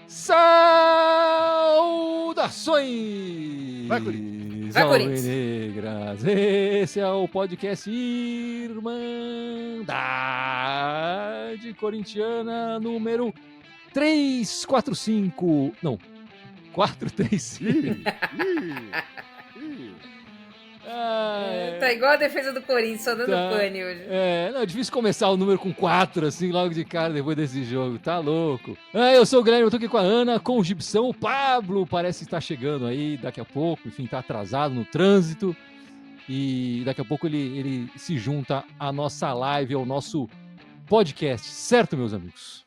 Saudações! Vai, Corinthians! Vai, Corinthians! Negras! Esse é o podcast Irmandade Corintiana número 345. Não, 435. Tá igual a defesa do Corinthians, só dando pane hoje. É difícil começar o número com 4, assim, logo de cara, depois desse jogo. Tá louco. Eu sou o Guilherme, eu tô aqui com a Ana, com o Gibson. O Pablo parece estar chegando aí daqui a pouco. Enfim, tá atrasado no trânsito. E daqui a pouco ele se junta à nossa live, ao nosso podcast. Certo, meus amigos?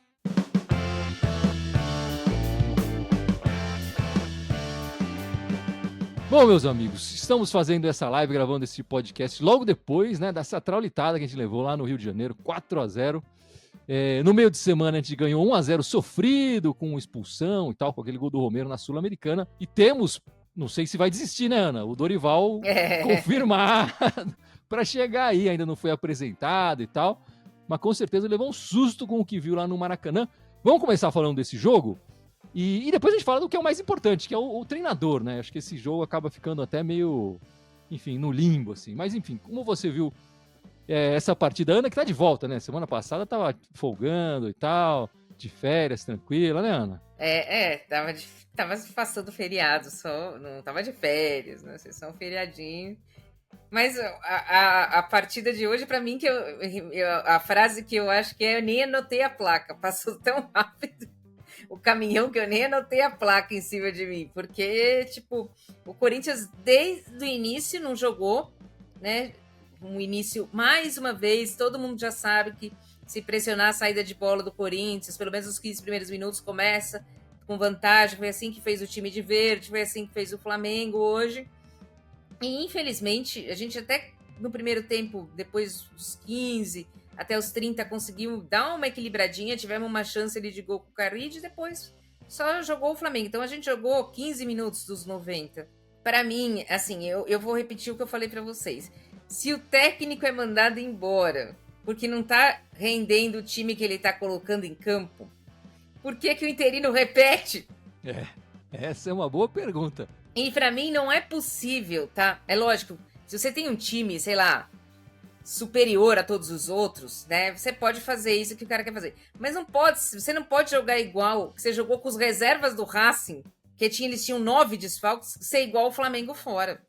Bom, meus amigos, estamos fazendo essa live, gravando esse podcast logo depois, né, dessa traulitada que a gente levou lá no Rio de Janeiro, 4-0. No meio de semana a gente ganhou 1-0 sofrido, com expulsão e tal, com aquele gol do Romero na Sul-Americana. E temos, não sei se vai desistir, né, Ana? O Dorival confirmar para chegar aí, ainda não foi apresentado e tal. Mas com certeza levou um susto com o que viu lá no Maracanã. Vamos começar falando desse jogo? E depois a gente fala do que é o mais importante, que é o treinador, né? Acho que esse jogo acaba ficando até meio, enfim, no limbo, assim. Mas, enfim, como você viu essa partida, Ana, que tá de volta, né? Semana passada tava folgando e tal, de férias, tranquila, né, Ana? Tava passando feriado só, não tava de férias, né? Só um feriadinho. Mas a partida de hoje, pra mim, a frase que eu acho que eu nem anotei a placa, passou tão rápido. O caminhão que eu nem anotei a placa em cima de mim, porque, tipo, o Corinthians desde o início não jogou, né? Um início, mais uma vez, todo mundo já sabe que se pressionar a saída de bola do Corinthians, pelo menos os 15 primeiros minutos começa com vantagem, foi assim que fez o time de verde, foi assim que fez o Flamengo hoje. E, infelizmente, a gente até no primeiro tempo, depois dos 15... até os 30 conseguiu dar uma equilibradinha, tivemos uma chance ali de gol com o Caride e depois só jogou o Flamengo. Então a gente jogou 15 minutos dos 90. Para mim, assim, eu vou repetir o que eu falei para vocês. Se o técnico é mandado embora porque não tá rendendo o time que ele tá colocando em campo, por que o interino repete? Essa é uma boa pergunta. E para mim não é possível, tá? É lógico, se você tem um time, sei lá, superior a todos os outros, né? Você pode fazer isso que o cara quer fazer. Mas você não pode jogar igual que você jogou com os reservas do Racing, que eles tinham 9 desfalques, ser igual o Flamengo fora.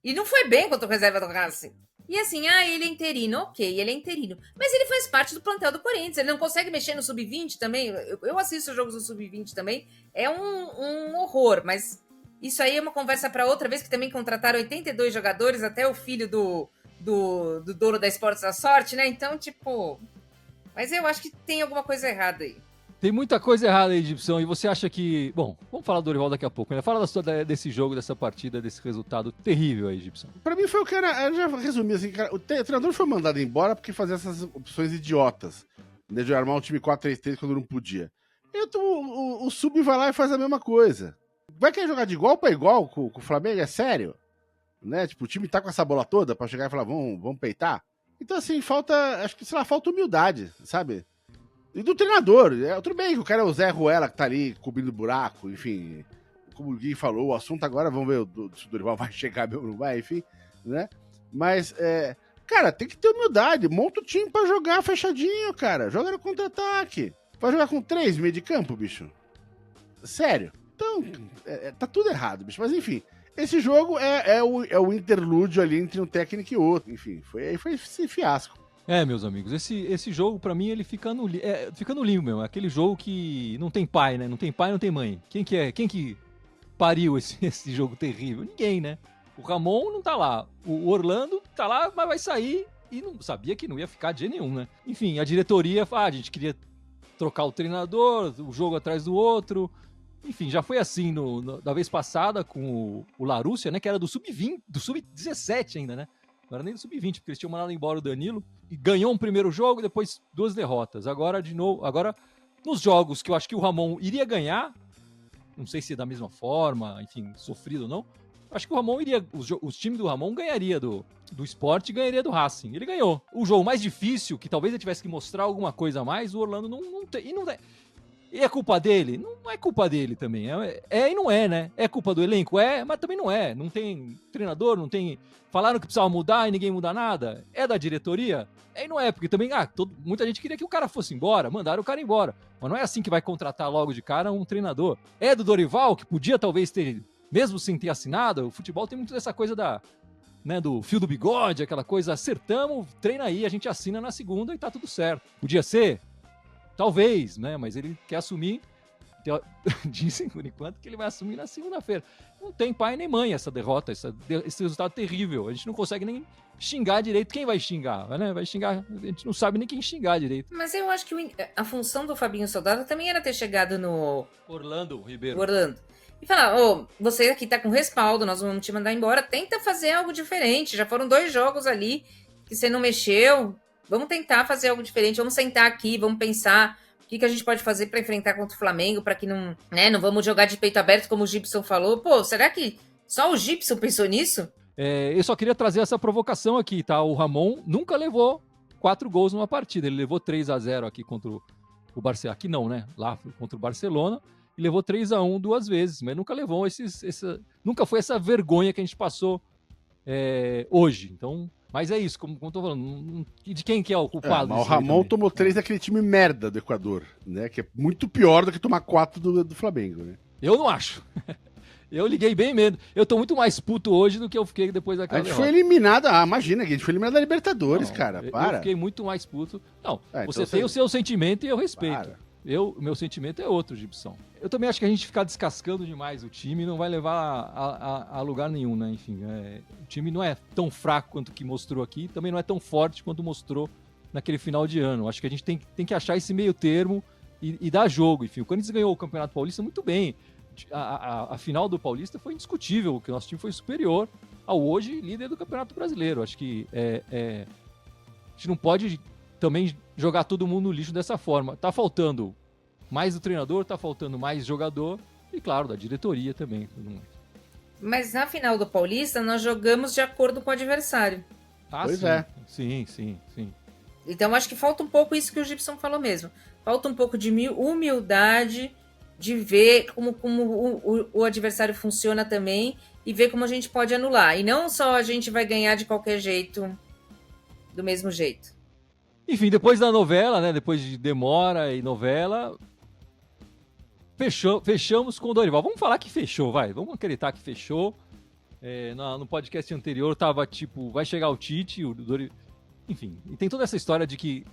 E não foi bem contra o reserva do Racing. E assim, ele é interino, ok, ele é interino. Mas ele faz parte do plantel do Corinthians, ele não consegue mexer no Sub-20 também. Eu assisto os jogos do Sub-20 também, é um horror, mas isso aí é uma conversa para outra vez, que também contrataram 82 jogadores, até o filho do dono da Esportes da Sorte, né? Então, tipo... Mas eu acho que tem alguma coisa errada aí. Tem muita coisa errada aí, Gibson, e você acha que... Bom, vamos falar do Dorival daqui a pouco, né? Fala desse jogo, dessa partida, desse resultado terrível aí, Gibson. Pra mim foi o que era... Eu já resumi assim, cara, o treinador foi mandado embora porque fazia essas opções idiotas, né, de armar um time 4-3-3 quando não podia. O Sub vai lá e faz a mesma coisa. Vai querer jogar de igual pra igual com o Flamengo? É sério? Né? Tipo, o time tá com essa bola toda pra chegar e falar, vamos peitar? Então, assim, acho que, sei lá, falta humildade, sabe? E do treinador. Tudo bem que o cara é o Zé Ruela que tá ali cobrindo buraco, enfim. Como o Gui falou, o assunto agora, vamos ver se o Dorival vai chegar mesmo ou não vai, enfim, né? Mas, cara, tem que ter humildade. Monta o time pra jogar fechadinho, cara. Joga no contra-ataque. Vai jogar com 3 meio de campo, bicho? Sério. Então, tá tudo errado, bicho. Mas, enfim, esse jogo é o interlúdio ali entre um técnico e outro. Enfim, foi esse fiasco. Meus amigos, esse jogo, pra mim, ele fica no limbo mesmo. É aquele jogo que não tem pai, né? Não tem pai, não tem mãe. Quem que pariu esse jogo terrível? Ninguém, né? O Ramon não tá lá. O Orlando tá lá, mas vai sair e não sabia que não ia ficar de jeito nenhum, né? Enfim, a diretoria fala, a gente queria trocar o treinador, o jogo atrás do outro. Enfim, já foi assim da vez passada com o Larúcia, né? Que era do Sub-20, do Sub-17 ainda, né? Não era nem do Sub-20, porque eles tinham mandado embora o Danilo. E ganhou um primeiro jogo e depois 2 derrotas. Agora, de novo, nos jogos que eu acho que o Ramon iria ganhar, não sei se da mesma forma, enfim, sofrido ou não, Acho que o Ramon iria, os times do Ramon ganharia do Sport e ganharia do Racing. Ele ganhou. O jogo mais difícil, que talvez ele tivesse que mostrar alguma coisa a mais, o Orlando não tem. E é culpa dele? Não é culpa dele também. E não é, né? É culpa do elenco? É, mas também não é. Não tem treinador, não tem... Falaram que precisava mudar e ninguém muda nada. É da diretoria? E não é, porque também muita gente queria que o cara fosse embora, mandaram o cara embora. Mas não é assim que vai contratar logo de cara um treinador. É do Dorival, que podia talvez ter, mesmo sem ter assinado, o futebol tem muito dessa coisa do fio do bigode, aquela coisa, acertamos, treina aí, a gente assina na segunda e tá tudo certo. Podia ser? Talvez, né? Mas ele quer assumir. Dizem por enquanto que ele vai assumir na segunda-feira. Não tem pai nem mãe essa derrota, esse resultado terrível. A gente não consegue nem xingar direito. Quem vai xingar? Né? Vai xingar. A gente não sabe nem quem xingar direito. Mas eu acho que a função do Fabinho Soldado também era ter chegado no Orlando Ribeiro. E falar, você aqui tá com respaldo, nós vamos te mandar embora. Tenta fazer algo diferente. Já foram 2 jogos ali que você não mexeu. Vamos tentar fazer algo diferente. Vamos sentar aqui, vamos pensar o que a gente pode fazer para enfrentar contra o Flamengo, para que não vamos jogar de peito aberto, como o Gibson falou. Pô, será que só o Gibson pensou nisso? Eu só queria trazer essa provocação aqui, tá? O Ramon nunca levou 4 gols numa partida. Ele levou 3-0 aqui contra o Barcelona. Aqui não, né? Lá contra o Barcelona. E levou 3-1 2 vezes. Mas nunca levou nunca foi essa vergonha que a gente passou hoje. Então... Mas é isso, como eu tô falando, de quem que é o culpado? Mas o Ramon tomou 3 daquele time merda do Equador, né? Que é muito pior do que tomar 4 do Flamengo, né? Eu não acho. Eu liguei bem medo. Eu tô muito mais puto hoje do que eu fiquei depois daquela derrota. A gente foi eliminado, imagina, a gente foi eliminado da Libertadores, cara, para. Eu fiquei muito mais puto. Não, você então tem o seu sentimento e eu respeito. Meu sentimento é outro, Gibson. Eu também acho que a gente ficar descascando demais o time não vai levar a lugar nenhum, né? Enfim, o time não é tão fraco quanto o que mostrou aqui, também não é tão forte quanto mostrou naquele final de ano. Acho que a gente tem que achar esse meio termo e dar jogo. Enfim, o Corinthians ganhou o Campeonato Paulista muito bem. A final do Paulista foi indiscutível, que o nosso time foi superior ao hoje líder do Campeonato Brasileiro. Acho que a gente não pode também jogar todo mundo no lixo dessa forma. Tá faltando mais do treinador, tá faltando mais jogador e, claro, da diretoria também. Mas na final do Paulista, nós jogamos de acordo com o adversário. Pois sim. é. Sim. Então, acho que falta um pouco isso que o Gibson falou mesmo. Falta um pouco de humildade, de ver como o adversário funciona também e ver como a gente pode anular. E não só a gente vai ganhar de qualquer jeito, do mesmo jeito. Enfim, depois da novela, né? Depois de demora e novela, fechamos com o Dorival. Vamos falar que fechou, vai. Vamos acreditar que fechou. No podcast anterior tava tipo, vai chegar o Tite, o Dorival. Enfim, e tem toda essa história de que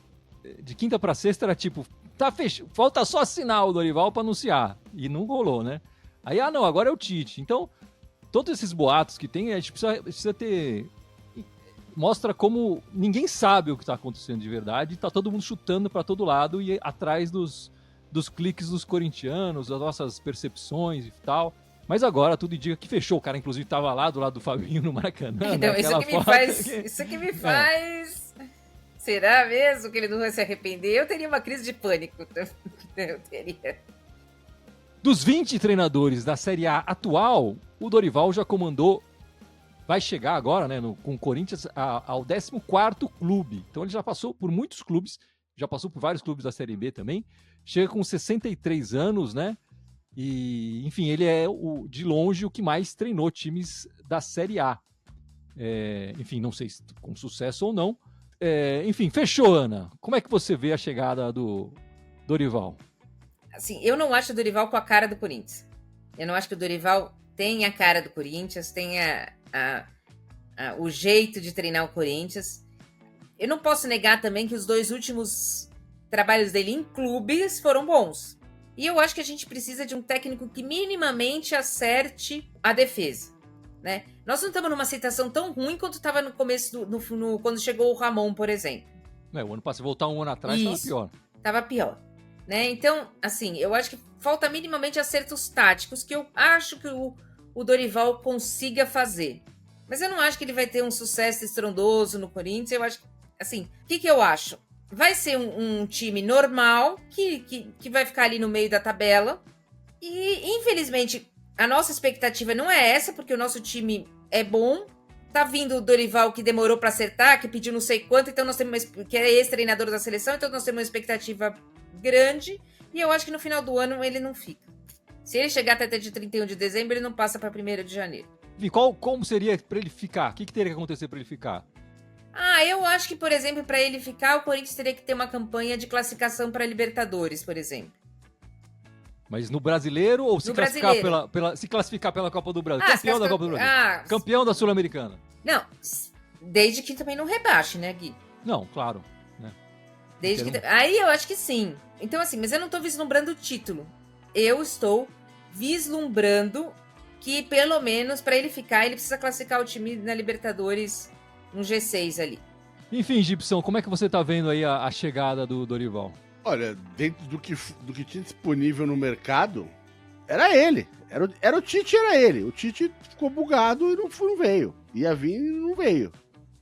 de quinta para sexta era tipo, tá fechado, falta só assinar o Dorival para anunciar. E não rolou, né? Aí, não, agora é o Tite. Então, todos esses boatos que tem, a gente precisa ter... Mostra como ninguém sabe o que está acontecendo de verdade, está todo mundo chutando para todo lado e atrás dos cliques dos corintianos, das nossas percepções e tal. Mas agora tudo indica que fechou. O cara, inclusive, estava lá do lado do Fabinho no Maracanã. Então, né? Isso que me faz... Será mesmo que ele não vai se arrepender? Eu teria uma crise de pânico. Eu teria. Dos 20 treinadores da Série A atual, o Dorival já comandou... Vai chegar agora, né, com o Corinthians, ao 14º clube. Então ele já passou por muitos clubes, já passou por vários clubes da Série B também. Chega com 63 anos, né? E, enfim, ele é, de longe, o que mais treinou times da Série A. Enfim, não sei se com sucesso ou não. Enfim, fechou, Ana. Como é que você vê a chegada do Dorival? Assim, eu não acho o Dorival com a cara do Corinthians. Eu não acho que o Dorival tem a cara do Corinthians, tem o jeito de treinar o Corinthians. Eu não posso negar também que os 2 últimos trabalhos dele em clubes foram bons. E eu acho que a gente precisa de um técnico que minimamente acerte a defesa, né? Nós não estamos numa situação tão ruim quanto estava no começo, quando chegou o Ramon, por exemplo. O ano passado, voltar um ano atrás, estava pior. Estava pior, né? Então, assim, eu acho que falta minimamente acertos táticos que eu acho que o Dorival consiga fazer. Mas eu não acho que ele vai ter um sucesso estrondoso no Corinthians. Eu acho que, assim, o que eu acho? Vai ser um time normal, que vai ficar ali no meio da tabela. E, infelizmente, a nossa expectativa não é essa, porque o nosso time é bom. Tá vindo o Dorival, que demorou para acertar, que pediu não sei quanto, então nós temos que é ex-treinador da seleção, então nós temos uma expectativa grande, e eu acho que no final do ano ele não fica. Se ele chegar até dia 31 de dezembro, ele não passa para 1º de janeiro. E como seria para ele ficar? O que teria que acontecer para ele ficar? Eu acho que, por exemplo, para ele ficar, o Corinthians teria que ter uma campanha de classificação para Libertadores, por exemplo. Mas no brasileiro ou se classificar se classificar pela Copa do Brasil? Campeão da Copa do Brasil. Campeão da Sul-Americana. Não, desde que também não rebaixe, né, Gui? Não, claro. Né? Aí eu acho que sim. Então, assim, mas eu não tô vislumbrando o título. Eu estou vislumbrando que, pelo menos, para ele ficar, ele precisa classificar o time na Libertadores no G6 ali. Enfim, Gibson, como é que você tá vendo aí a chegada do Dorival? Olha, dentro do que tinha disponível no mercado, era ele. Era o Tite, era ele. O Tite ficou bugado e não veio. Ia vir e não veio,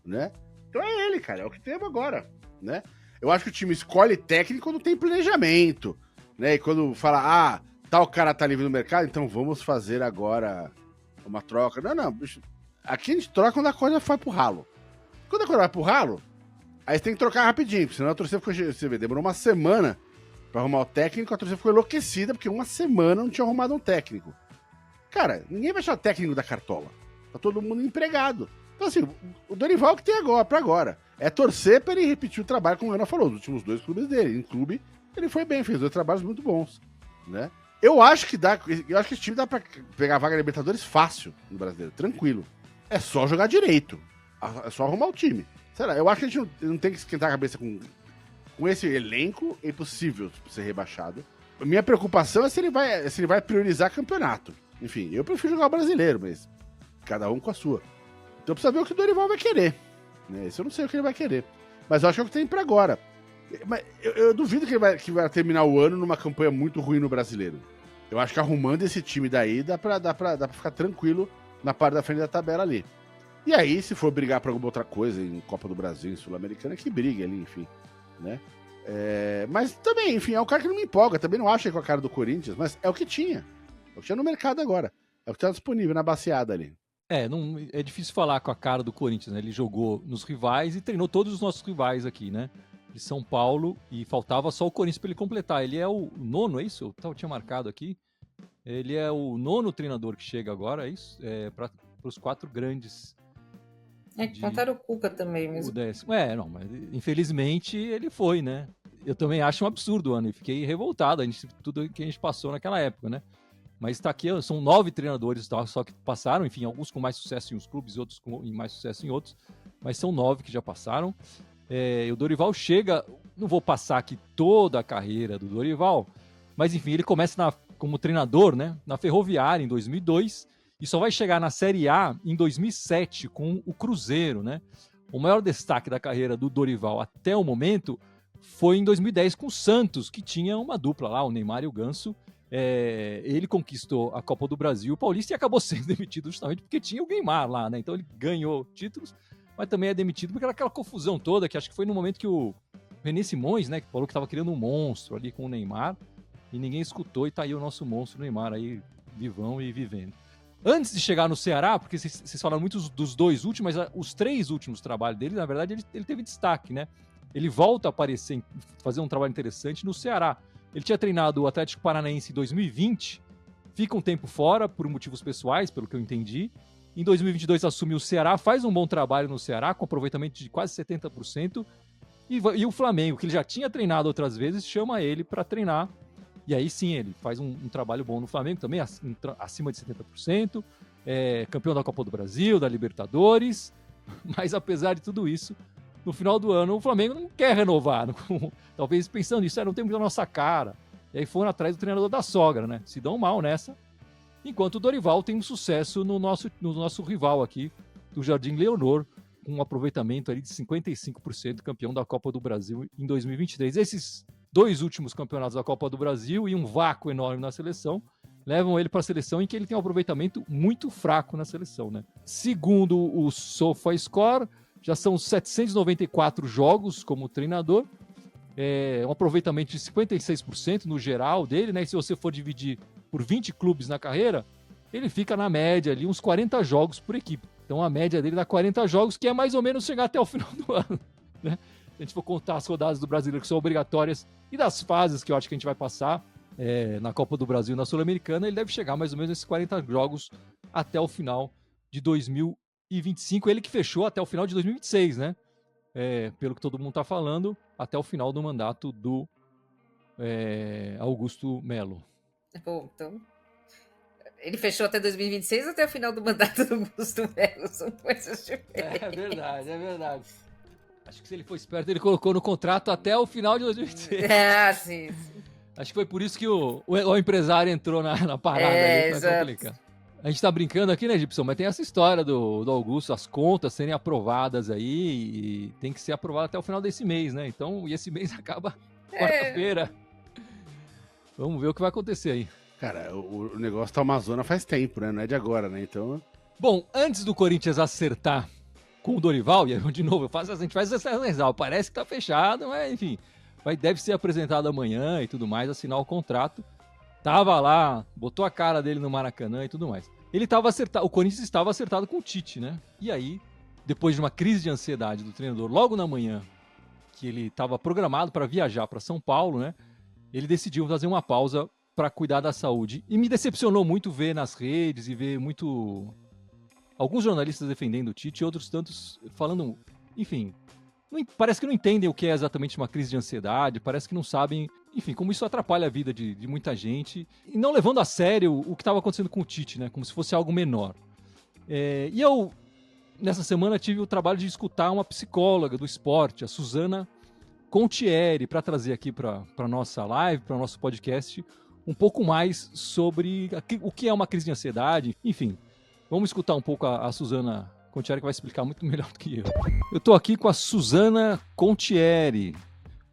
né? Então é ele, cara. É o que temos agora, né? Eu acho que o time escolhe técnico quando tem planejamento, né? E quando fala, tal cara tá livre no mercado, então vamos fazer agora uma troca. Não, bicho. Aqui a gente troca quando a coisa vai pro ralo. Quando a coisa vai pro ralo, aí você tem que trocar rapidinho, porque senão a torcida ficou... Você vê, demorou uma semana pra arrumar o técnico, a torcida ficou enlouquecida, porque uma semana não tinha arrumado um técnico. Cara, ninguém vai achar o técnico da cartola. Tá todo mundo empregado. Então, assim, o Dorival que tem agora, pra agora, é torcer pra ele repetir o trabalho, como a Ana falou, nos últimos 2 clubes dele. Em clube, ele foi bem, fez 2 trabalhos muito bons, né? Eu acho que esse time dá pra pegar a vaga da Libertadores fácil no brasileiro, tranquilo. É só jogar direito. É só arrumar o time. Sei lá, eu acho que a gente não tem que esquentar a cabeça com esse elenco. É impossível ser rebaixado. A minha preocupação é se ele vai priorizar campeonato. Enfim, eu prefiro jogar o brasileiro, mas cada um com a sua. Então precisa ver o que o Dorival vai querer. Né? Isso eu não sei o que ele vai querer. Mas eu acho que é o que tem pra agora. Mas eu duvido que ele vai terminar o ano numa campanha muito ruim no brasileiro. Eu acho que arrumando esse time daí dá pra ficar tranquilo na parte da frente da tabela ali. E aí, se for brigar pra alguma outra coisa, em Copa do Brasil, em Sul-Americana, que brigue ali, enfim, né? Mas também, enfim, é um cara que não me empolga, também não acho que é com a cara do Corinthians, mas é o que tinha. É o que tinha no mercado agora. É o que tá disponível na baseada ali. É difícil falar com a cara do Corinthians, né? Ele jogou nos rivais e treinou todos os nossos rivais aqui, né? De São Paulo, e faltava só o Corinthians pra ele completar. Ele é o 9º, é isso? Eu tinha marcado aqui. Ele é o 9º treinador que chega agora, é isso? Para os 4 grandes. Contaram o Cuca também mesmo. O 10º. Mas infelizmente ele foi, né? Eu também acho um absurdo, Ana, e fiquei revoltado, tudo que a gente passou naquela época, né? Mas tá aqui, são 9 treinadores só que passaram, enfim, alguns com mais sucesso em uns clubes e outros com mais sucesso em outros, mas são 9 que já passaram. O Dorival chega, não vou passar aqui toda a carreira do Dorival, mas enfim, ele começa como treinador, né, na Ferroviária em 2002 e só vai chegar na Série A em 2007 com o Cruzeiro, né? O maior destaque da carreira do Dorival até o momento foi em 2010 com o Santos, que tinha uma dupla lá, o Neymar e o Ganso. Ele conquistou a Copa do Brasil, o Paulista, e acabou sendo demitido justamente porque tinha o Neymar lá, né? Então ele ganhou títulos, mas também é demitido porque era aquela confusão toda, que acho que foi no momento que o René Simões, né, que falou que estava criando um monstro ali com o Neymar, e ninguém escutou, e tá aí o nosso monstro Neymar aí, vivão e vivendo. Antes de chegar no Ceará, porque vocês falaram muito dos 2 últimos, mas os 3 últimos trabalhos dele, na verdade, ele teve destaque, né? Ele volta a aparecer, fazer um trabalho interessante no Ceará. Ele tinha treinado o Atlético Paranaense em 2020, fica um tempo fora por motivos pessoais, pelo que eu entendi. Em 2022 assume o Ceará, faz um bom trabalho no Ceará, com aproveitamento de quase 70%. E o Flamengo, que ele já tinha treinado outras vezes, chama ele para treinar. E aí sim, ele faz um trabalho bom no Flamengo, também acima de 70%. Campeão da Copa do Brasil, da Libertadores. Mas apesar de tudo isso, no final do ano o Flamengo não quer renovar. Talvez pensando nisso, não tem muito a nossa cara. E aí foram atrás do treinador da sogra, né? Se dão mal nessa. Enquanto o Dorival tem um sucesso no nosso rival aqui, do Jardim Leonor, com um aproveitamento ali de 55%, campeão da Copa do Brasil em 2023. Esses 2 últimos campeonatos da Copa do Brasil e um vácuo enorme na seleção levam ele para a seleção, em que ele tem um aproveitamento muito fraco na seleção, né? Segundo o SofaScore, já são 794 jogos como treinador, um aproveitamento de 56% no geral dele, né? E se você for dividir por 20 clubes na carreira, ele fica na média ali uns 40 jogos por equipe. Então a média dele dá 40 jogos, que é mais ou menos chegar até o final do ano, né? Se a gente for contar as rodadas do Brasileiro que são obrigatórias e das fases que eu acho que a gente vai passar na Copa do Brasil e na Sul-Americana, ele deve chegar mais ou menos nesses 40 jogos até o final de 2025. Ele que fechou até o final de 2026, né? Pelo que todo mundo está falando, até o final do mandato do Augusto Melo. Bom, então... Ele fechou até 2026 ou até o final do mandato do Augusto Melo? São coisas diferentes. É verdade. Acho que se ele for esperto, ele colocou no contrato até o final de 2026. Sim. Acho que foi por isso que o empresário entrou na parada ali pra complicar. A gente tá brincando aqui, né, Gibson? Mas tem essa história do Augusto, as contas serem aprovadas aí, e tem que ser aprovado até o final desse mês, né? Então, e esse mês acaba quarta-feira. Vamos ver o que vai acontecer aí. Cara, o negócio tá uma zona faz tempo, né? Não é de agora, né? Então... Bom, antes do Corinthians acertar com o Dorival, e de novo, a gente faz essa ressalva, parece que tá fechado, mas enfim, deve ser apresentado amanhã e tudo mais, assinar o contrato. Tava lá, botou a cara dele no Maracanã e tudo mais. O Corinthians estava acertado com o Tite, né? E aí, depois de uma crise de ansiedade do treinador, logo na manhã, que ele estava programado para viajar para São Paulo, né? Ele decidiu fazer uma pausa para cuidar da saúde. E me decepcionou muito ver nas redes e ver alguns jornalistas defendendo o Tite e outros tantos falando, enfim, parece que não entendem o que é exatamente uma crise de ansiedade, parece que não sabem, enfim, como isso atrapalha a vida de muita gente, e não levando a sério o que estava acontecendo com o Tite, né, como se fosse algo menor. E eu, nessa semana, tive o trabalho de escutar uma psicóloga do esporte, a Suzana Contieri, para trazer aqui para a nossa live, para o nosso podcast, um pouco mais sobre o que é uma crise de ansiedade, enfim. Vamos escutar um pouco a Suzana Contieri, que vai explicar muito melhor do que eu. Eu estou aqui com a Suzana Contieri,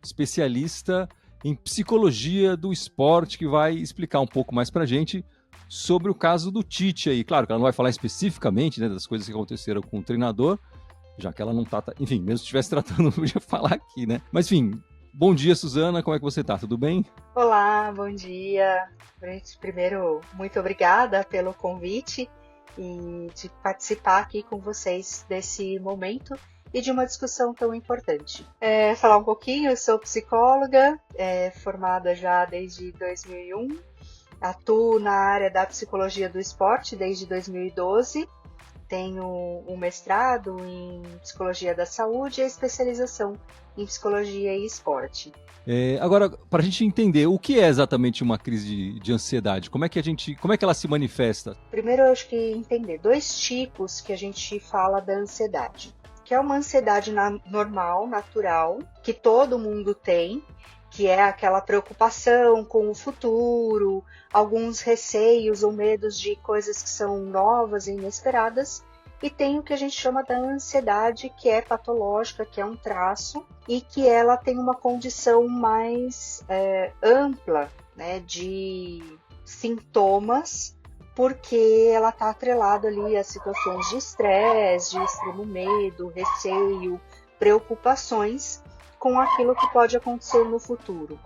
especialista em psicologia do esporte, que vai explicar um pouco mais pra gente sobre o caso do Tite aí. Claro que ela não vai falar especificamente, né, das coisas que aconteceram com o treinador, já que ela não tá... Enfim, mesmo se estivesse tratando, não podia falar aqui, né? Mas enfim, bom dia, Suzana, como é que você tá? Tudo bem? Olá, bom dia. Primeiro, muito obrigada pelo convite e de participar aqui com vocês desse momento e de uma discussão tão importante. Falar um pouquinho, eu sou psicóloga, formada já desde 2001, atuo na área da psicologia do esporte desde 2012, tenho um mestrado em psicologia da saúde e a especialização em psicologia e esporte. Agora, para a gente entender o que é exatamente uma crise de ansiedade, como é que ela se manifesta? Primeiro, eu acho que entender dois tipos que a gente fala da ansiedade, que é uma ansiedade normal, natural, que todo mundo tem, que é aquela preocupação com o futuro, alguns receios ou medos de coisas que são novas e inesperadas. E tem o que a gente chama da ansiedade, que é patológica, que é um traço, e que ela tem uma condição mais ampla, né, de sintomas, porque ela está atrelada ali a situações de estresse, de extremo medo, receio, preocupações com aquilo que pode acontecer no futuro.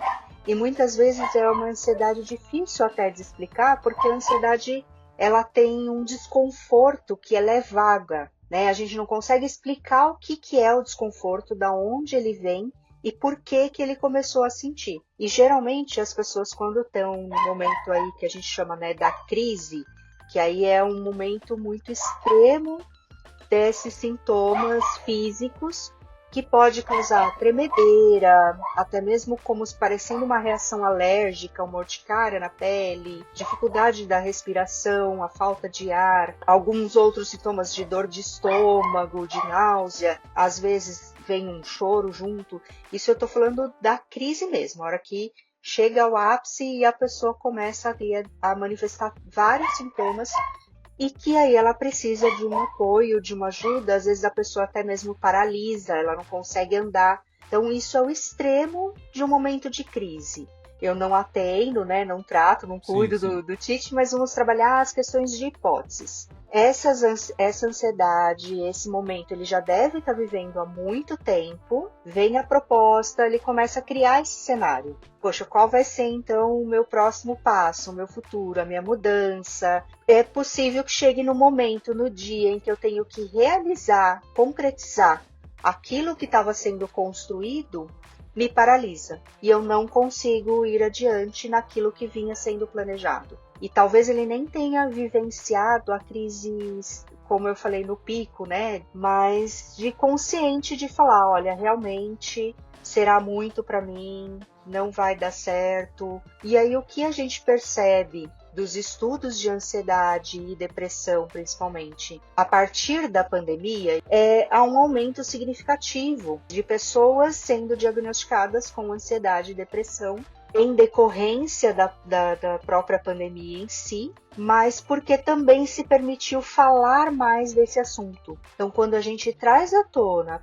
E muitas vezes é uma ansiedade difícil até de explicar, porque a ansiedade ela tem um desconforto que ela é vaga, né? A gente não consegue explicar o que é o desconforto, da onde ele vem e por que ele começou a sentir. E geralmente as pessoas, quando estão no momento aí que a gente chama, né, da crise, que aí é um momento muito extremo desses sintomas físicos, que pode causar tremedeira, até mesmo como se parecendo uma reação alérgica, uma urticária na pele, dificuldade da respiração, a falta de ar, alguns outros sintomas de dor de estômago, de náusea, às vezes vem um choro junto. Isso eu estou falando da crise mesmo, a hora que chega ao ápice e a pessoa começa a manifestar vários sintomas, e que aí ela precisa de um apoio, de uma ajuda, às vezes a pessoa até mesmo paralisa, ela não consegue andar. Então isso é o extremo de um momento de crise. Eu não atendo, né, não trato, não cuido do Tite, mas vamos trabalhar as questões de hipóteses. essa ansiedade, esse momento, ele já deve estar vivendo há muito tempo, vem a proposta, ele começa a criar esse cenário. Poxa, qual vai ser então o meu próximo passo, o meu futuro, a minha mudança? É possível que chegue no momento, no dia em que eu tenho que realizar, concretizar aquilo que estava sendo construído, me paralisa e eu não consigo ir adiante naquilo que vinha sendo planejado. E talvez ele nem tenha vivenciado a crise, como eu falei, no pico, né? Mas de consciente de falar, olha, realmente será muito para mim, não vai dar certo. E aí o que a gente percebe dos estudos de ansiedade e depressão, principalmente, a partir da pandemia, há um aumento significativo de pessoas sendo diagnosticadas com ansiedade e depressão em decorrência da própria pandemia em si, mas porque também se permitiu falar mais desse assunto. Então, quando a gente traz à tona,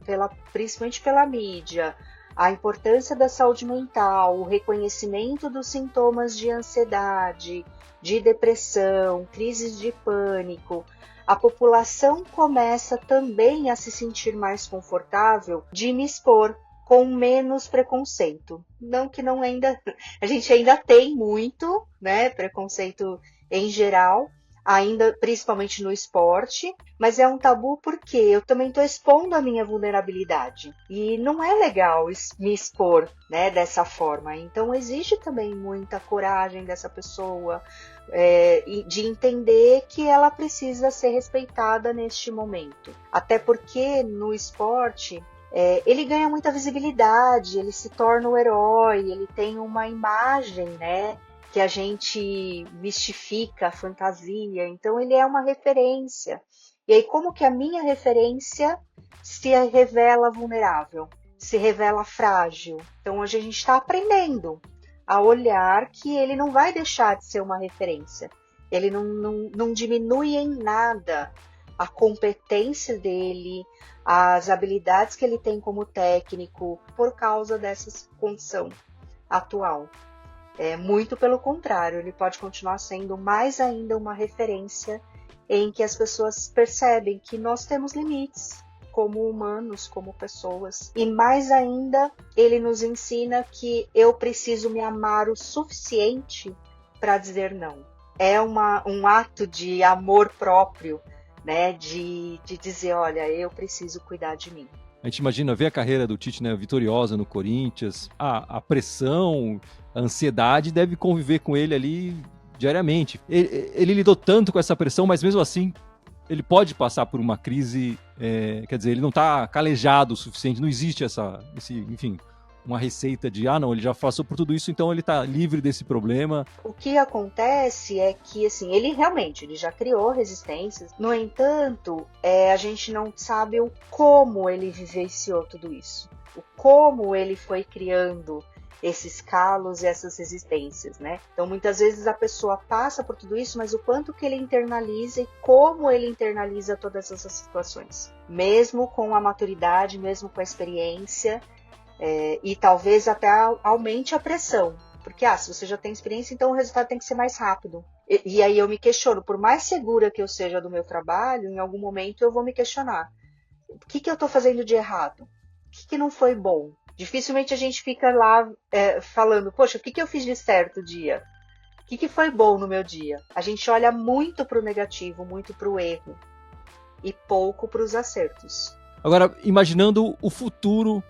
principalmente pela mídia, a importância da saúde mental, o reconhecimento dos sintomas de ansiedade, de depressão, crises de pânico, a população começa também a se sentir mais confortável de me expor com menos preconceito. Não que não ainda... A gente ainda tem muito, né, preconceito em geral, ainda principalmente no esporte, mas é um tabu porque eu também estou expondo a minha vulnerabilidade. E não é legal me expor, né, dessa forma. Então exige também muita coragem dessa pessoa, de entender que ela precisa ser respeitada neste momento. Até porque no esporte... ele ganha muita visibilidade, ele se torna o herói, ele tem uma imagem, né, que a gente mistifica, fantasia, então ele é uma referência. E aí como que a minha referência se revela vulnerável, se revela frágil? Então hoje a gente está aprendendo a olhar que ele não vai deixar de ser uma referência, ele não diminui em nada a competência dele, as habilidades que ele tem como técnico por causa dessa condição atual. Muito pelo contrário, ele pode continuar sendo mais ainda uma referência em que as pessoas percebem que nós temos limites como humanos, como pessoas. E mais ainda, ele nos ensina que eu preciso me amar o suficiente para dizer não. É um ato de amor próprio, né, de dizer, olha, eu preciso cuidar de mim. A gente imagina ver a carreira do Tite, né, vitoriosa no Corinthians, a pressão, a ansiedade deve conviver com ele ali diariamente. Ele lidou tanto com essa pressão, mas mesmo assim ele pode passar por uma crise, quer dizer, ele não está calejado o suficiente, não existe enfim, uma receita de, não, ele já passou por tudo isso, então ele está livre desse problema. O que acontece é que, assim, ele já criou resistências, no entanto, a gente não sabe o como ele vivenciou tudo isso, o como ele foi criando esses calos e essas resistências, né? Então, muitas vezes a pessoa passa por tudo isso, mas o quanto que ele internaliza e como ele internaliza todas essas situações, mesmo com a maturidade, mesmo com a experiência, e talvez até aumente a pressão, porque se você já tem experiência, então o resultado tem que ser mais rápido. E aí eu me questiono, por mais segura que eu seja do meu trabalho, em algum momento eu vou me questionar, o que eu estou fazendo de errado? O que não foi bom? Dificilmente a gente fica lá falando, poxa, o que eu fiz de certo o dia? O que foi bom no meu dia? A gente olha muito para o negativo, muito para o erro, e pouco para os acertos. Agora, imaginando o futuro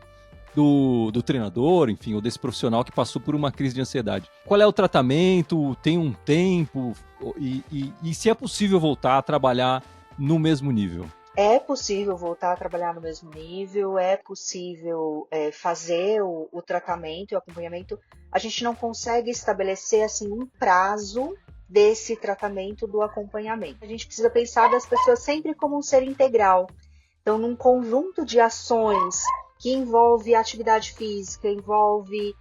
do treinador, enfim, ou desse profissional que passou por uma crise de ansiedade. Qual é o tratamento? Tem um tempo? E se é possível voltar a trabalhar no mesmo nível? É possível voltar a trabalhar no mesmo nível, é possível fazer o tratamento e o acompanhamento. A gente não consegue estabelecer assim, um prazo desse tratamento, do acompanhamento. A gente precisa pensar das pessoas sempre como um ser integral. Então, num conjunto de ações que envolve atividade física, envolve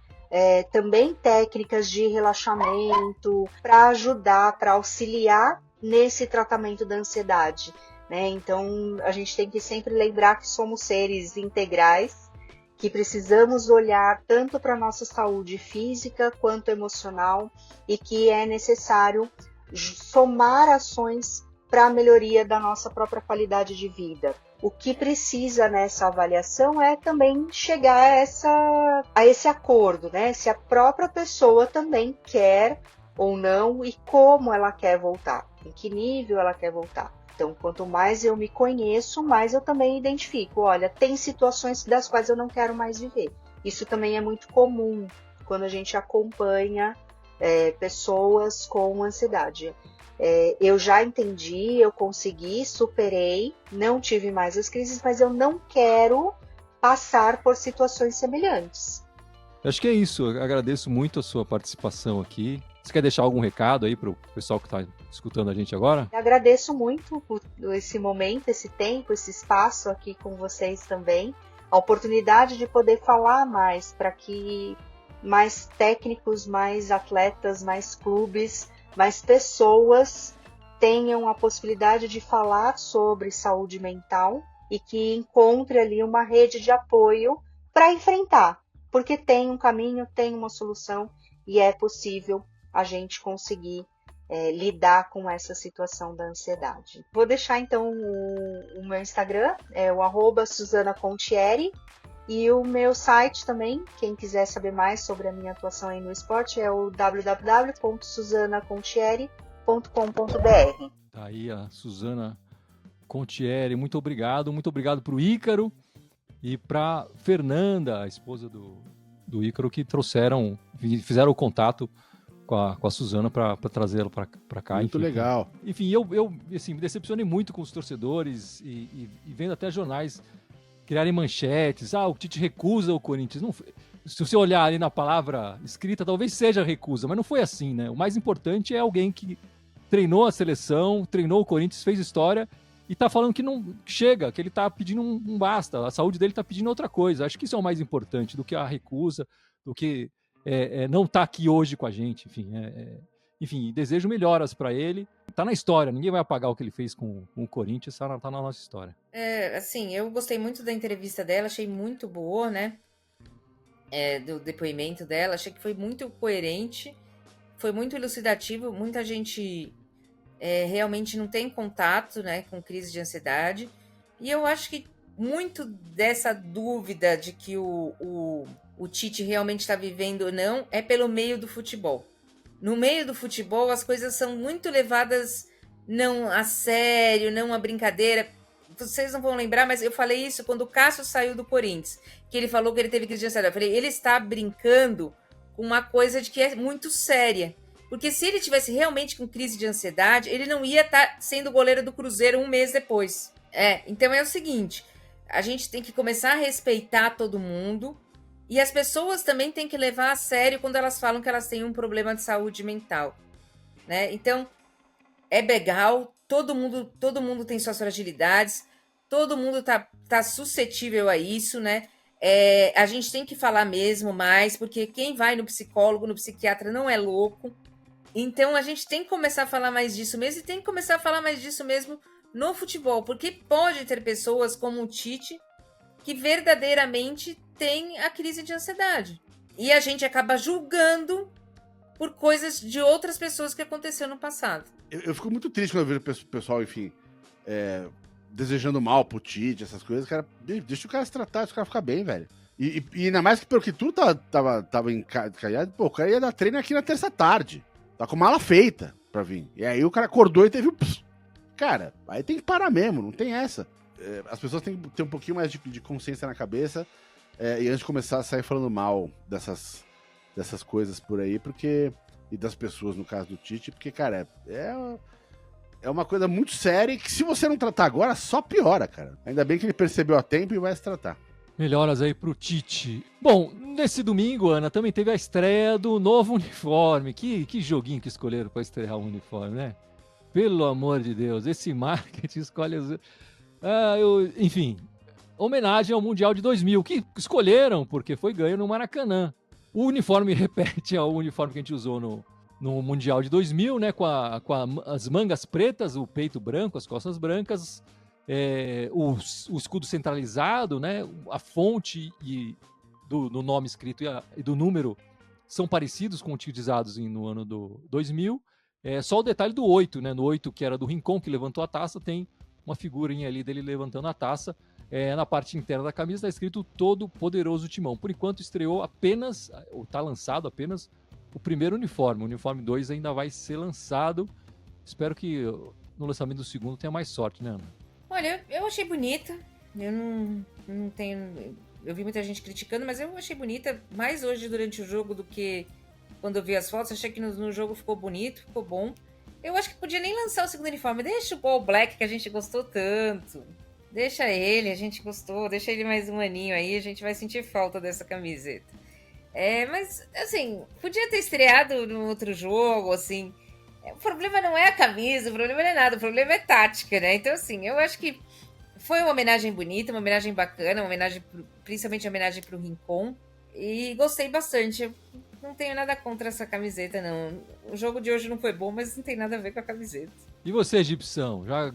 também técnicas de relaxamento para ajudar, para auxiliar nesse tratamento da ansiedade, né? Então, a gente tem que sempre lembrar que somos seres integrais, que precisamos olhar tanto para a nossa saúde física quanto emocional e que é necessário somar ações para a melhoria da nossa própria qualidade de vida. O que precisa nessa avaliação é também chegar a esse acordo, né? Se a própria pessoa também quer ou não e como ela quer voltar, em que nível ela quer voltar. Então, quanto mais eu me conheço, mais eu também identifico. Olha, tem situações das quais eu não quero mais viver. Isso também é muito comum quando a gente acompanha pessoas com ansiedade. Eu já entendi, eu consegui, superei, não tive mais as crises, mas eu não quero passar por situações semelhantes. Acho que é isso. Eu agradeço muito a sua participação aqui. Você quer deixar algum recado aí para o pessoal que está escutando a gente agora? Eu agradeço muito por esse momento, esse tempo, esse espaço aqui com vocês também. A oportunidade de poder falar mais para que mais técnicos, mais atletas, mais clubes, mais pessoas tenham a possibilidade de falar sobre saúde mental e que encontre ali uma rede de apoio para enfrentar, porque tem um caminho, tem uma solução e é possível a gente conseguir lidar com essa situação da ansiedade. Vou deixar então o meu Instagram, é o @SuzanaContieri, e o meu site também, quem quiser saber mais sobre a minha atuação aí no esporte, é o www.suzanacontieri.com.br. Tá aí a Suzana Contieri, muito obrigado para o Ícaro e para Fernanda, a esposa do Ícaro, que fizeram o contato com a Suzana para trazê-la para cá. Muito enfim, legal. Enfim, eu assim, me decepcionei muito com os torcedores e vendo até jornais criarem manchetes. O Tite recusa o Corinthians. Não, se você olhar ali na palavra escrita, talvez seja recusa, mas não foi assim, né? O mais importante é alguém que treinou a seleção, treinou o Corinthians, fez história e tá falando que não chega, que ele tá pedindo um basta, a saúde dele tá pedindo outra coisa. Acho que isso é o mais importante do que a recusa, do que não tá aqui hoje com a gente. Enfim, desejo melhoras para ele. Tá na história, ninguém vai apagar o que ele fez com o Corinthians, tá na nossa história. Assim, eu gostei muito da entrevista dela, achei muito boa, né? Do depoimento dela, achei que foi muito coerente, foi muito elucidativo. Muita gente realmente não tem contato, né, com crise de ansiedade, e eu acho que muito dessa dúvida de que o Tite realmente está vivendo ou não é pelo meio do futebol. No meio do futebol, as coisas são muito levadas não a sério, não a brincadeira. Vocês não vão lembrar, mas eu falei isso quando o Cássio saiu do Corinthians, que ele falou que ele teve crise de ansiedade. Eu falei, ele está brincando com uma coisa de que é muito séria. Porque se ele tivesse realmente com crise de ansiedade, ele não ia estar sendo goleiro do Cruzeiro um mês depois. Então é o seguinte, a gente tem que começar a respeitar todo mundo. E as pessoas também têm que levar a sério quando elas falam que elas têm um problema de saúde mental, né? Então, é legal, todo mundo tem suas fragilidades, todo mundo tá suscetível a isso, né? A gente tem que falar mesmo mais, porque quem vai no psicólogo, no psiquiatra, não é louco. Então, a gente tem que começar a falar mais disso mesmo, e tem que começar a falar mais disso mesmo no futebol, porque pode ter pessoas como o Tite que verdadeiramente tem a crise de ansiedade. E a gente acaba julgando por coisas de outras pessoas que aconteceu no passado. Eu fico muito triste quando eu vejo o pessoal, enfim, desejando mal pro Tite, essas coisas. Cara, deixa o cara se tratar, deixa o cara ficar bem, velho. E ainda mais que pelo que tudo tava encalhado, pô, o cara ia dar treino aqui na terça tarde. Tá com mala feita pra vir. E aí o cara acordou e teve um... Cara, aí tem que parar mesmo, não tem essa. As pessoas têm que ter um pouquinho mais de consciência na cabeça e antes de começar a sair falando mal dessas coisas por aí, porque... E das pessoas, no caso do Tite, porque, cara, é uma coisa muito séria e que se você não tratar agora, só piora, cara. Ainda bem que ele percebeu a tempo e vai se tratar. Melhoras aí pro Tite. Bom, nesse domingo, Ana, também teve a estreia do novo uniforme. Que joguinho que escolheram para estrear o uniforme, né? Pelo amor de Deus, esse marketing escolhe... enfim, homenagem ao Mundial de 2000, que escolheram porque foi ganho no Maracanã. O uniforme repete ao uniforme que a gente usou no Mundial de 2000, né? Com as mangas pretas, o peito branco, as costas brancas, o escudo centralizado, né? A fonte do nome escrito e do número são parecidos com utilizados no ano do 2000. Só o detalhe do 8, né? No 8, que era do Rincon, que levantou a taça, tem uma figurinha ali dele levantando a taça. Na parte interna da camisa está escrito Todo Poderoso Timão. Por enquanto estreou apenas, ou está lançado apenas, o primeiro uniforme. O uniforme 2 ainda vai ser lançado. Espero que no lançamento do segundo tenha mais sorte, né, Ana? Olha, eu achei bonita. Eu não tenho... Eu vi muita gente criticando, mas eu achei bonita mais hoje durante o jogo do que quando eu vi as fotos. Achei que no jogo ficou bonito, ficou bom. Eu acho que podia nem lançar o segundo uniforme. Deixa o All Black, que a gente gostou tanto. Deixa ele, a gente gostou. Deixa ele mais um aninho aí, a gente vai sentir falta dessa camiseta. Mas, assim, podia ter estreado no outro jogo, assim. O problema não é a camisa, o problema não é nada, o problema é tática, né? Então, assim, eu acho que foi uma homenagem bonita, uma homenagem bacana, principalmente uma homenagem pro Rincon. E gostei bastante. Eu não tenho nada contra essa camiseta, não. O jogo de hoje não foi bom, mas não tem nada a ver com a camiseta. E você, Gibson, já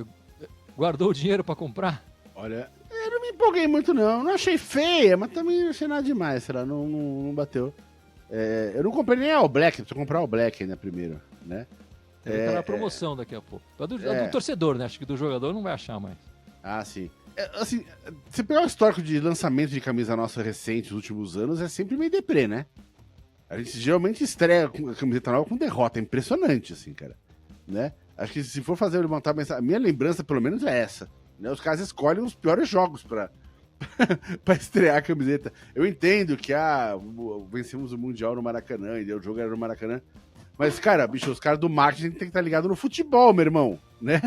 guardou o dinheiro para comprar? Olha, eu não me empolguei muito, não. Não achei feia, mas também não achei nada demais, sei lá, não bateu. Eu não comprei nem a All Black, preciso comprar a All Black ainda primeiro, né? Deve estar na promoção daqui a pouco. A do torcedor, né? Acho que do jogador não vai achar mais. Ah, sim. Assim, você pegar o histórico de lançamento de camisa nossa recente nos últimos anos, é sempre meio deprê, né? A gente geralmente estreia com a camiseta nova com derrota. É impressionante, assim, cara. Né? Acho que se for fazer levantar a minha lembrança, pelo menos, é essa. Né? Os caras escolhem os piores jogos pra estrear a camiseta. Eu entendo que vencemos o Mundial no Maracanã, e o jogo era no Maracanã. Mas, cara, bicho, os caras do marketing tem que estar ligados no futebol, meu irmão, né?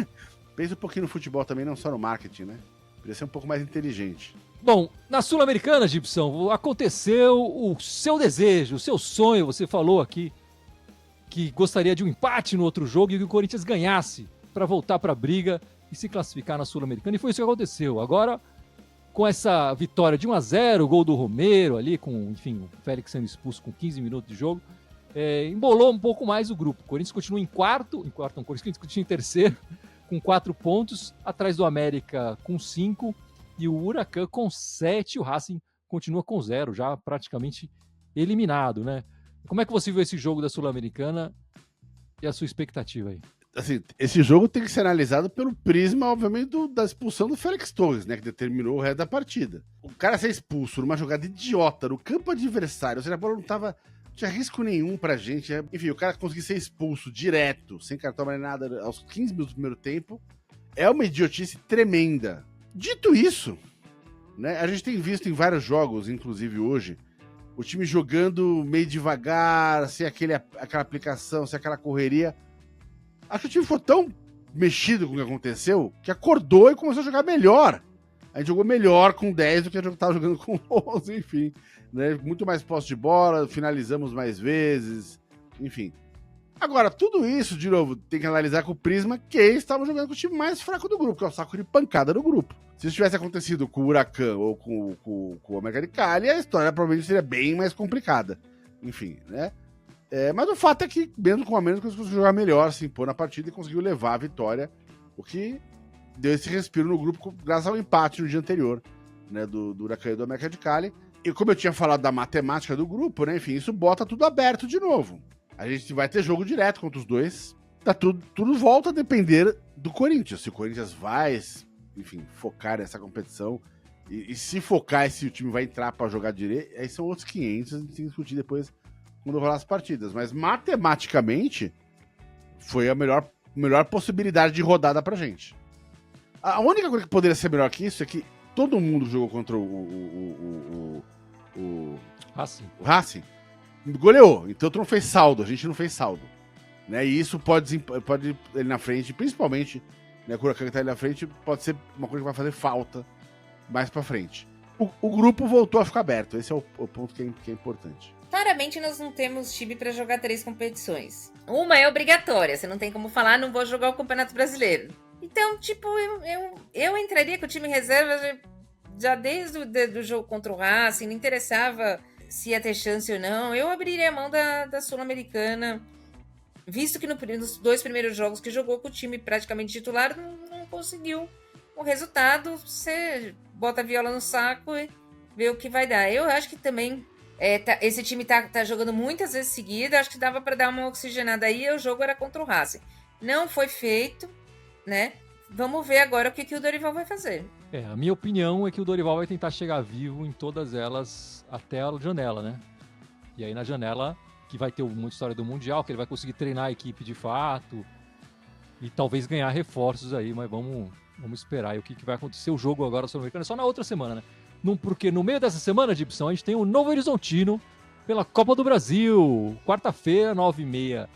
Pensa um pouquinho no futebol também, não só no marketing, né? Podia ser um pouco mais inteligente. Bom, na Sul-Americana, Gibson, aconteceu o seu desejo, o seu sonho. Você falou aqui que gostaria de um empate no outro jogo e que o Corinthians ganhasse para voltar para a briga e se classificar na Sul-Americana. E foi isso que aconteceu. Agora, com essa vitória de 1-0, o gol do Romero ali, enfim, o Félix sendo expulso com 15 minutos de jogo, embolou um pouco mais o grupo. O Corinthians continua o Corinthians continua em terceiro, com 4 pontos, atrás do América com 5 e o Huracan com 7. O Racing continua com 0, já praticamente eliminado, né? Como é que você viu esse jogo da Sul-Americana e a sua expectativa aí? Assim, esse jogo tem que ser analisado pelo prisma, obviamente, da expulsão do Félix Torres, né? Que determinou o resto da partida. O cara ser expulso numa jogada idiota no campo adversário, ou seja, a bola não tinha risco nenhum pra gente. Enfim, o cara conseguir ser expulso direto, sem cartão nem nada, aos 15 minutos do primeiro tempo, é uma idiotice tremenda. Dito isso, né, a gente tem visto em vários jogos, inclusive hoje, o time jogando meio devagar, sem aquela aplicação, sem aquela correria. Acho que o time foi tão mexido com o que aconteceu, que acordou e começou a jogar melhor. A gente jogou melhor com 10 do que a gente estava jogando com 11, enfim. Né? Muito mais posse de bola, finalizamos mais vezes, enfim. Agora, tudo isso, de novo, tem que analisar com o prisma que estavam jogando com o time mais fraco do grupo, que é o saco de pancada do grupo. Se isso tivesse acontecido com o Huracan ou com o América de Cali, a história provavelmente seria bem mais complicada. Enfim, né? Mas o fato é que, mesmo com a menos, conseguiu jogar melhor, se impor na partida e conseguiu levar a vitória, o que deu esse respiro no grupo graças ao empate no dia anterior, né, do Huracan e do América de Cali. E como eu tinha falado da matemática do grupo, né, enfim, isso bota tudo aberto de novo. A gente vai ter jogo direto contra os dois. Tudo volta a depender do Corinthians. Se o Corinthians vai, enfim, focar nessa competição e se focar se o time vai entrar para jogar direito, aí são outros 500, a gente tem que discutir depois quando rolar as partidas. Mas matematicamente foi a melhor possibilidade de rodada pra gente. A única coisa que poderia ser melhor que isso é que todo mundo jogou contra o Racing. Goleou, então tu não fez saldo, a gente não fez saldo. Né? E isso pode ele na frente, principalmente, né, o Huracan que tá ali na frente, pode ser uma coisa que vai fazer falta mais pra frente. O grupo voltou a ficar aberto, esse é o ponto que é importante. Claramente nós não temos time para jogar 3 competições. Uma é obrigatória, você não tem como falar, não vou jogar o Campeonato Brasileiro. Então, tipo, eu entraria com o time reserva já desde o jogo contra o Racing, não interessava se ia ter chance ou não. Eu abriria a mão da Sul-Americana, visto que nos 2 primeiros jogos que jogou com o time praticamente titular, não conseguiu o resultado. Você bota a viola no saco e vê o que vai dar. Eu acho que também Esse time tá jogando muitas vezes seguida, acho que dava para dar uma oxigenada aí, e o jogo era contra o Racing. Não foi feito, né? Vamos ver agora o que o Dorival vai fazer. A minha opinião é que o Dorival vai tentar chegar vivo em todas elas até a janela, né? E aí na janela, que vai ter muita história do Mundial, que ele vai conseguir treinar a equipe de fato e talvez ganhar reforços aí, mas vamos esperar aí o que vai acontecer. O jogo agora sul-americano é só na outra semana, né? Porque no meio dessa semana, Gibson, a gente tem o Novo Horizontino pela Copa do Brasil, quarta-feira, 9h30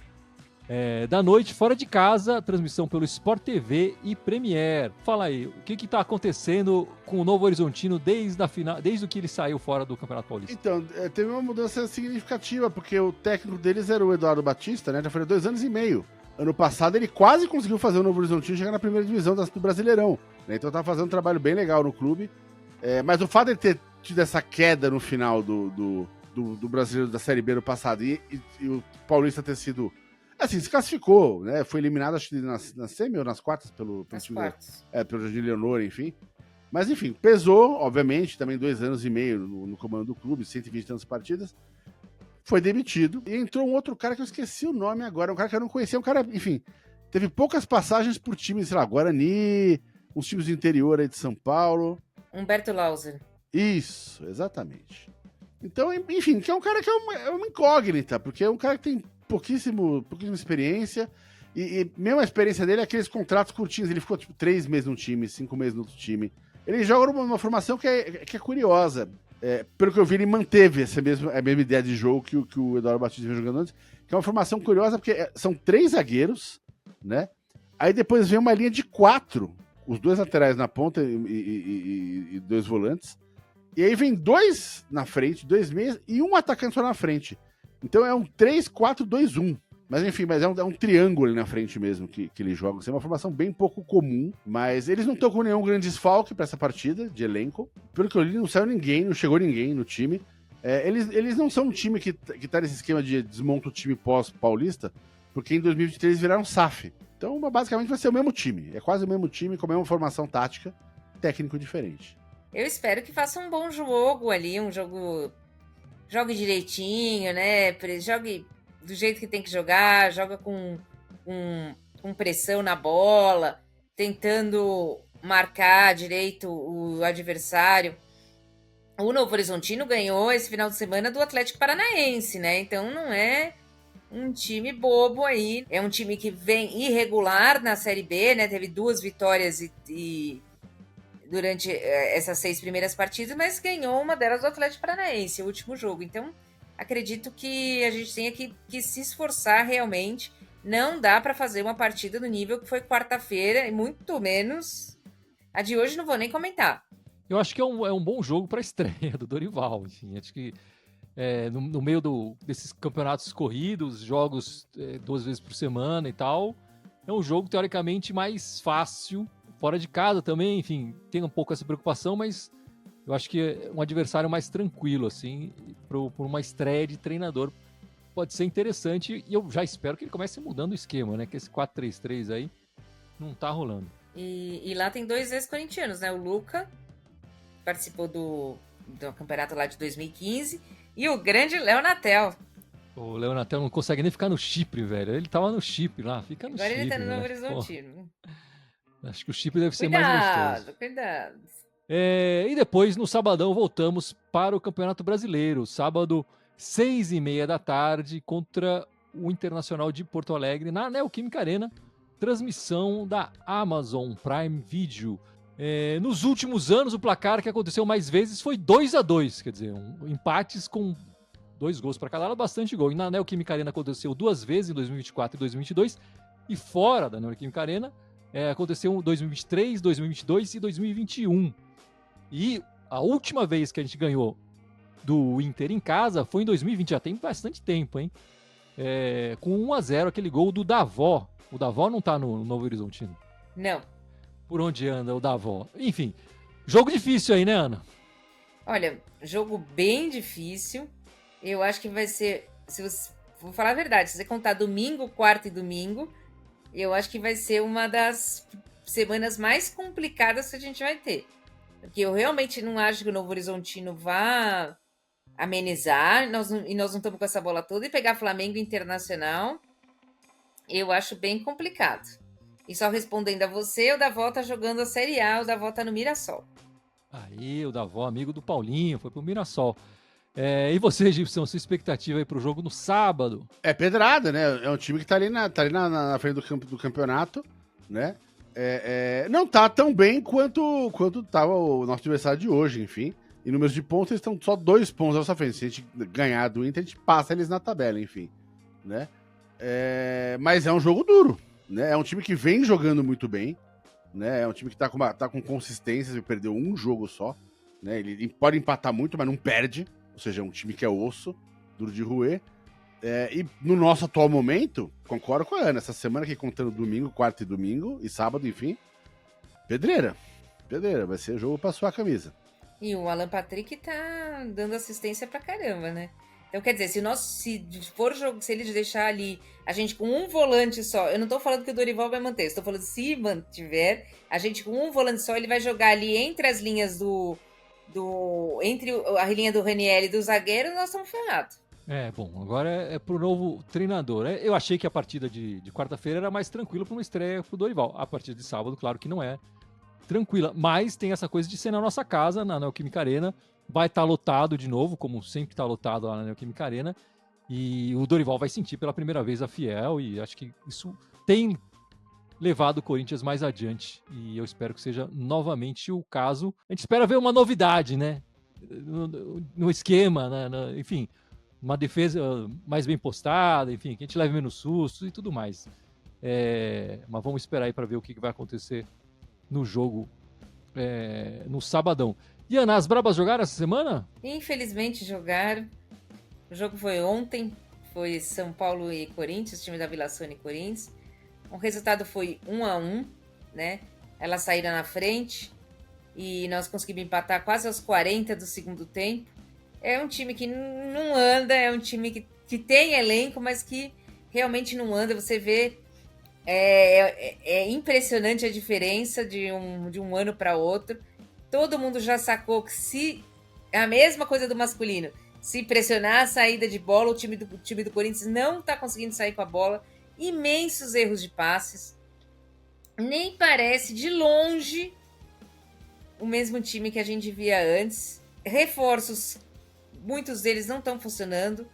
da noite, fora de casa, transmissão pelo Sport TV e Premiere. Fala aí, o que está acontecendo com o Novo Horizontino desde que ele saiu fora do Campeonato Paulista? Então, teve uma mudança significativa, porque o técnico deles era o Eduardo Batista, né? Já foi 2 anos e meio. Ano passado ele quase conseguiu fazer o Novo Horizontino chegar na primeira divisão do Brasileirão, né? Então tá fazendo um trabalho bem legal no clube. Mas o fato de ele ter tido essa queda no final do Brasileiro da Série B no passado e o Paulista ter sido... Assim, se classificou, né? Foi eliminado, acho que na semi ou nas quartas pelo time pelo Jardim Leonor, enfim. Mas, enfim, pesou, obviamente, também 2 anos e meio no comando do clube, 120 e tantas partidas. Foi demitido. E entrou um outro cara que eu esqueci o nome agora, um cara que eu não conhecia, um cara, enfim, teve poucas passagens por times, sei lá, Guarani, uns times do interior aí de São Paulo. Humberto Lauser. Isso, exatamente. Então, enfim, que é um cara que é uma incógnita, porque é um cara que tem pouquíssima experiência, e mesmo a experiência dele é aqueles contratos curtinhos. Ele ficou tipo 3 meses num time, 5 meses no outro time. Ele joga numa formação que é curiosa. Pelo que eu vi, ele manteve a mesma ideia de jogo que o Eduardo Batista vem jogando antes, que é uma formação curiosa, porque são 3 zagueiros, né? Aí depois vem uma linha de 4, os 2 laterais na ponta e 2 volantes. E aí vem 2 na frente, 2 meias e um atacante só na frente. Então é um 3-4-2-1. Mas enfim, é um triângulo ali na frente mesmo que eles jogam. É uma formação bem pouco comum, mas eles não estão com nenhum grande desfalque para essa partida de elenco. Pelo que eu li, não saiu ninguém, não chegou ninguém no time. Eles não são um time que tá nesse esquema de desmonta o time pós-paulista, porque em 2023 eles viraram SAF. Então, basicamente, vai ser o mesmo time. É quase o mesmo time, com a mesma formação tática, técnico diferente. Eu espero que faça um bom jogo ali, um jogo... Jogue direitinho, né? Jogue do jeito que tem que jogar, joga com pressão na bola, tentando marcar direito o adversário. O Novo Horizontino ganhou esse final de semana do Atlético Paranaense, né? Então não é um time bobo aí. É um time que vem irregular na Série B, né? Teve 2 vitórias durante essas 6 primeiras partidas, mas ganhou uma delas do Atlético Paranaense, o último jogo. Então, acredito que a gente tenha que se esforçar realmente. Não dá para fazer uma partida no nível que foi quarta-feira, e muito menos a de hoje, não vou nem comentar. Eu acho que é um bom jogo para a estreia do Dorival. Enfim, acho que no meio desses campeonatos corridos, jogos 2 vezes por semana e tal, é um jogo teoricamente mais fácil. Fora de casa também, enfim, tem um pouco essa preocupação, mas eu acho que é um adversário mais tranquilo, assim, por uma estreia de treinador. Pode ser interessante, e eu já espero que ele comece mudando o esquema, né? Que esse 4-3-3 aí não tá rolando. E lá tem 2 ex-corintianos, né? O Luca participou do campeonato lá de 2015 e o grande Léo Natel. O Léo Natel não consegue nem ficar no Chipre, velho. Ele tava no Chipre lá, fica no Agora Chipre. Agora ele tá no Novo né? Horizontino. Acho que o Chipre deve ser mais gostoso. Cuidado. E depois, no sabadão, voltamos para o Campeonato Brasileiro. Sábado, 6h30 da tarde, contra o Internacional de Porto Alegre, na Neoquímica Arena. Transmissão da Amazon Prime Video. Nos últimos anos, o placar que aconteceu mais vezes foi 2-2. Quer dizer, empates com 2 gols para cada lado, bastante gol. E na Neoquímica Arena aconteceu 2 vezes, em 2024 e 2022. E fora da Neoquímica Arena, aconteceu em 2023, 2022 e 2021. E a última vez que a gente ganhou do Inter em casa foi em 2020, já tem bastante tempo, hein? Com 1-0, aquele gol do Davó. O Davó não tá no Novo Horizontino? Não. Por onde anda o Davó? Enfim, jogo difícil aí, né, Ana? Olha, jogo bem difícil. Eu acho que vai ser... vou falar a verdade, se você contar domingo, quarta e domingo, eu acho que vai ser uma das semanas mais complicadas que a gente vai ter. Porque eu realmente não acho que o Novo Horizontino vá amenizar, e nós não estamos com essa bola toda, e pegar Flamengo Internacional, eu acho bem complicado. E só respondendo a você, o Davó tá jogando a Série A, o Davó tá no Mirassol. Aí, o Davó, amigo do Paulinho, foi pro Mirassol. E você, Gibson, sua expectativa aí pro jogo no sábado? É pedrada, né? É um time que tá ali na frente do campeonato, né? Não tá tão bem quanto tava o nosso adversário de hoje, enfim. Em números de pontos, eles estão só 2 pontos à nossa frente. Se a gente ganhar do Inter, a gente passa eles na tabela, enfim. Né? Mas é um jogo duro, né? É um time que vem jogando muito bem, né? É um time que tá com consistência, ele perdeu um jogo só, né? Ele pode empatar muito, mas não perde. Ou seja, é um time que é osso, duro de roer. E no nosso atual momento, concordo com a Ana, essa semana aqui contando domingo, quarta e domingo, e sábado, enfim, pedreira, vai ser jogo pra suar a camisa. E o Alan Patrick tá dando assistência pra caramba, né? Então, quer dizer, se ele deixar ali a gente com um volante só, eu não tô falando que o Dorival vai manter, estou falando se mantiver, a gente com um volante só, ele vai jogar ali entre as linhas entre a linha do Ranieri e do zagueiro, nós estamos ferrados. Bom, agora é pro novo treinador. Eu achei que a partida de quarta-feira era mais tranquila para uma estreia pro Dorival. A partida de sábado, claro que não é tranquila, mas tem essa coisa de ser na nossa casa, na Neoquímica Arena. Vai estar lotado de novo, como sempre está lotado lá na Neoquímica Arena. E o Dorival vai sentir pela primeira vez a Fiel, e acho que isso tem levado o Corinthians mais adiante. E eu espero que seja novamente o caso. A gente espera ver uma novidade, né? No esquema, né? Enfim, uma defesa mais bem postada, enfim, que a gente leve menos sustos e tudo mais. Mas vamos esperar aí para ver o que vai acontecer no jogo no sabadão. E Ana, as Brabas jogaram essa semana? Infelizmente jogaram. O jogo foi ontem, foi São Paulo e Corinthians, time da Vila Sônia e Corinthians. O resultado foi 1-1, né? Elas saíram na frente e nós conseguimos empatar quase aos 40 do segundo tempo. É um time que não anda, é um time que tem elenco, mas que realmente não anda. Você vê, é impressionante a diferença de um ano para outro. Todo mundo já sacou que é a mesma coisa do masculino. Se pressionar a saída de bola, o time do Corinthians não está conseguindo sair com a bola. Imensos erros de passes. Nem parece de longe o mesmo time que a gente via antes. Reforços, muitos deles não estão funcionando.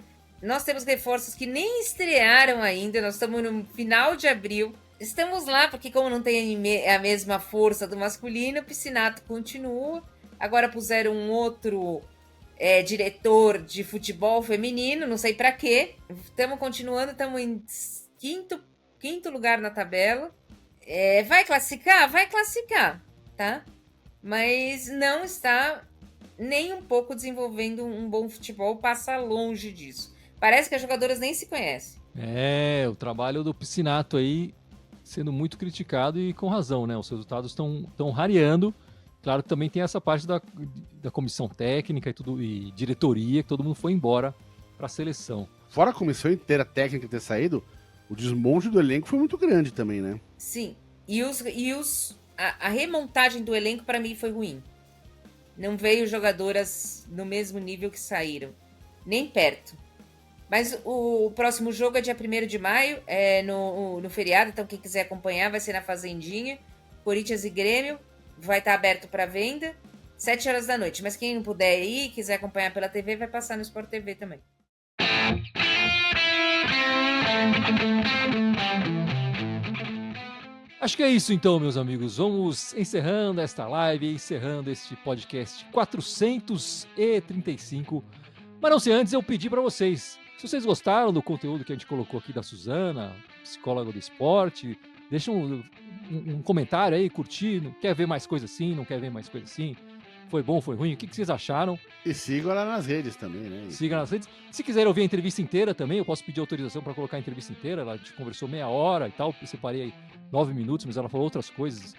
Nós temos reforços que nem estrearam ainda. Nós estamos no final de abril. Estamos lá porque, como não tem a mesma força do masculino, o Piscinato continua. Agora puseram um outro diretor de futebol feminino, não sei para quê. Estamos continuando, estamos em quinto lugar na tabela. Vai classificar? Vai classificar, tá? Mas não está nem um pouco desenvolvendo um bom futebol, passa longe disso. Parece que as jogadoras nem se conhecem. O trabalho do Piscinato aí sendo muito criticado e com razão, né? Os resultados estão rareando. Claro que também tem essa parte da comissão técnica e diretoria, que todo mundo foi embora para a seleção. Fora a comissão inteira técnica ter saído, o desmonte do elenco foi muito grande também, né? Sim. A remontagem do elenco, para mim, foi ruim. Não veio jogadoras no mesmo nível que saíram. Nem perto. Mas o próximo jogo é dia 1º de maio, no feriado, então quem quiser acompanhar vai ser na Fazendinha. Corinthians e Grêmio, vai estar aberto para venda, 7 horas da noite. Mas quem não puder ir, quiser acompanhar pela TV, vai passar no Sport TV também. Acho que é isso então, meus amigos. Vamos encerrando esta live, encerrando este podcast 435. Mas não sei, antes eu pedi para vocês, se vocês gostaram do conteúdo que a gente colocou aqui da Suzana, psicóloga do esporte, deixa um comentário aí, curtir, não quer ver mais coisa assim, não quer ver mais coisa assim, foi bom, foi ruim, o que vocês acharam? E sigam ela nas redes também, né? Sigam nas redes. Se quiserem ouvir a entrevista inteira também, eu posso pedir autorização para colocar a entrevista inteira, a gente conversou meia hora e tal, eu separei aí 9 minutos, mas ela falou outras coisas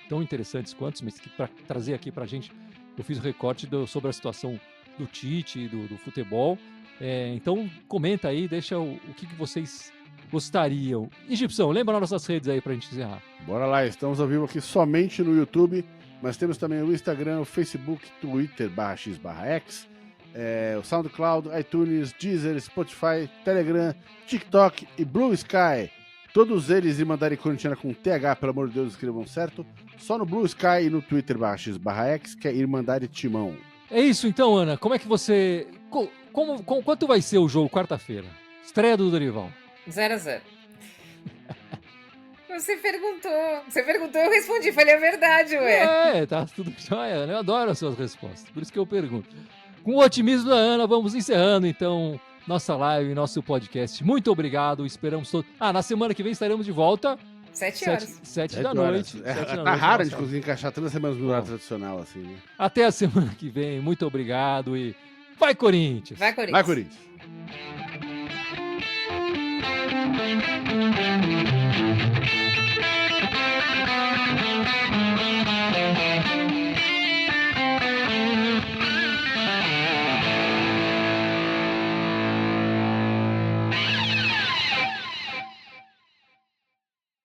tão interessantes quanto, mas para trazer aqui pra gente, eu fiz o recorte sobre a situação do Tite e do futebol. Então comenta aí, deixa o que vocês gostariam. E Gibson, lembra nas nossas redes aí pra gente encerrar. Bora lá, estamos ao vivo aqui somente no YouTube, mas temos também o Instagram, o Facebook, Twitter /x/x, o SoundCloud, iTunes, Deezer, Spotify, Telegram, TikTok e Blue Sky. Todos eles Irmandade Corintiana com TH, pelo amor de Deus, escrevam certo. Só no Blue Sky e no Twitter /x/x, que é Irmandade Timão. É isso então, Ana. Como é que você... Quanto vai ser o jogo quarta-feira? Estreia do Dorival. 0-0. Você perguntou, eu respondi, falei a verdade, ué. Tá tudo jóia. Eu adoro as suas respostas, por isso que eu pergunto. Com o otimismo da Ana, vamos encerrando então nossa live, nosso podcast. Muito obrigado, esperamos todos. Na semana que vem estaremos de volta. 7 horas. 7 da noite. Tá raro a gente conseguir encaixar todas as semanas no horário tradicional, assim, né? Até a semana que vem, muito obrigado e vai Corinthians! Vai Corinthians! Vai Corinthians!